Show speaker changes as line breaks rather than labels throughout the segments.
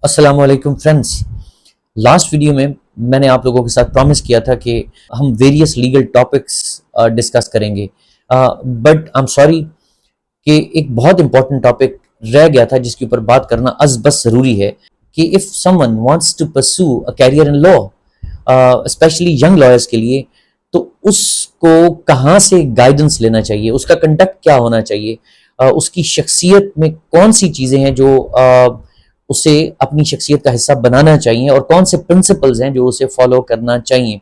السلام علیکم friends. Last video میں میں نے آپ لوگوں کے ساتھ پرومس کیا تھا کہ ہم ویریس لیگل ٹاپکس ڈسکس کریں گے، بٹ آئی ایم سوری کہ ایک بہت امپورٹنٹ ٹاپک رہ گیا تھا جس کے اوپر بات کرنا از بس ضروری ہے کہ if someone wants to pursue a career in law, especially young lawyers کے لیے، تو اس کو کہاں سے گائیڈنس لینا چاہیے، اس کا کنڈکٹ کیا ہونا چاہیے، اس کی شخصیت میں کون سی چیزیں ہیں جو اسے اپنی شخصیت کا حصہ بنانا چاہیے، اور کون سے پرنسپلز ہیں جو اسے فالو کرنا چاہیے.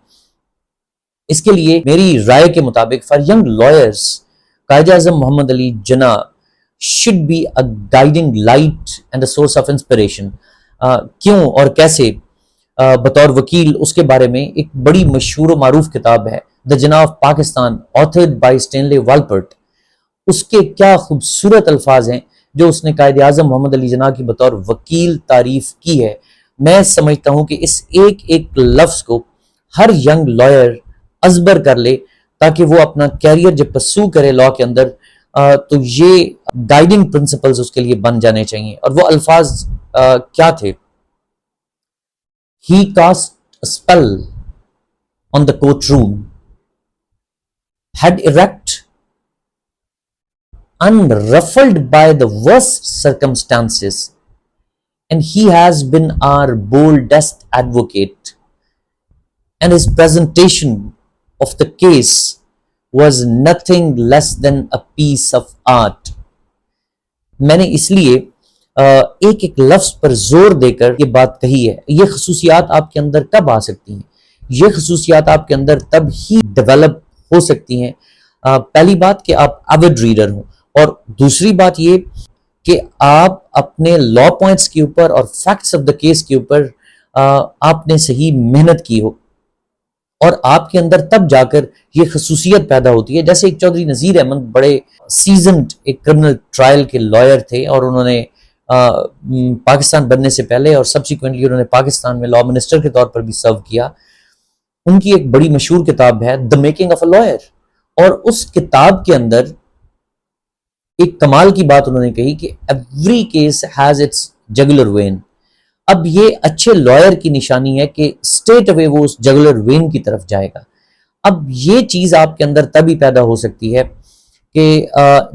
اس کے لیے میری رائے کے مطابق for young lawyers Quaid Azam Muhammad Ali Jinnah should be a guiding light and a source of inspiration. کیوں اور کیسے؟ بطور وکیل اس کے بارے میں ایک بڑی مشہور و معروف کتاب ہے the Jinnah of Pakistan authored by Stanley Wolpert. اس کے کیا خوبصورت الفاظ ہیں جو اس نے قائد اعظم محمد علی جناح کی بطور وکیل تعریف کی ہے. میں سمجھتا ہوں کہ اس ایک ایک لفظ کو ہر ینگ لائر ازبر کر لے تاکہ وہ اپنا کیریئر جب پرسو کرے لا کے اندر تو یہ گائیڈنگ پرنسپلز اس کے لیے بن جانے چاہیے. اور وہ الفاظ کیا تھے؟ He cast a spell on the courtroom, head erect, unruffled by the worst circumstances, and he has been our boldest advocate, and his presentation of the case was nothing less than a piece of art. میں نے اس لیے ایک ایک لفظ پر زور دے کر یہ بات کہی ہے. یہ خصوصیات آپ کے اندر کب آ سکتی ہیں؟ یہ خصوصیات آپ کے اندر تب ہی ڈیولپ ہو سکتی ہیں. پہلی بات کہ آپ ایوڈ ریڈر ہوں، اور دوسری بات یہ کہ آپ اپنے لا پوائنٹس کے اوپر اور فیکٹس آف دا کیس کے اوپر آپ نے صحیح محنت کی ہو، اور آپ کے اندر تب جا کر یہ خصوصیت پیدا ہوتی ہے. جیسے ایک چودھری نذیر احمد بڑے سیزنڈ ایک کرمنل ٹرائل کے لائر تھے، اور انہوں نے پاکستان بننے سے پہلے اور سبسیکوینٹلی انہوں نے پاکستان میں لا منسٹر کے طور پر بھی سرو کیا. ان کی ایک بڑی مشہور کتاب ہے the making of a lawyer, اور اس کتاب کے اندر ایک کمال کی بات انہوں نے کہی کہ every case has its jugular vein. اب یہ اچھے لائر کی نشانی ہے کہ اسٹریٹ اوے وہ اس جگولر وین کی طرف جائے گا. اب یہ چیز آپ کے اندر تبھی پیدا ہو سکتی ہے کہ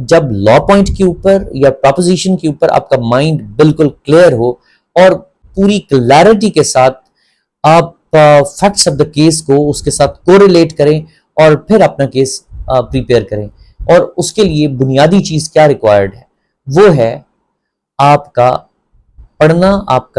جب لا پوائنٹ کے اوپر یا پراپوزیشن کے اوپر آپ کا مائنڈ بالکل کلیئر ہو، اور پوری کلیئرٹی کے ساتھ آپ فیکٹس آف دا کیس کو اس کے ساتھ کوریلیٹ کریں اور پھر اپنا کیس پریپیئر کریں. اور اس کے لیے بنیادی چیز کیا ریکوائرڈ ہے؟ وہ ہے آپ کا پڑھنا، آپ کا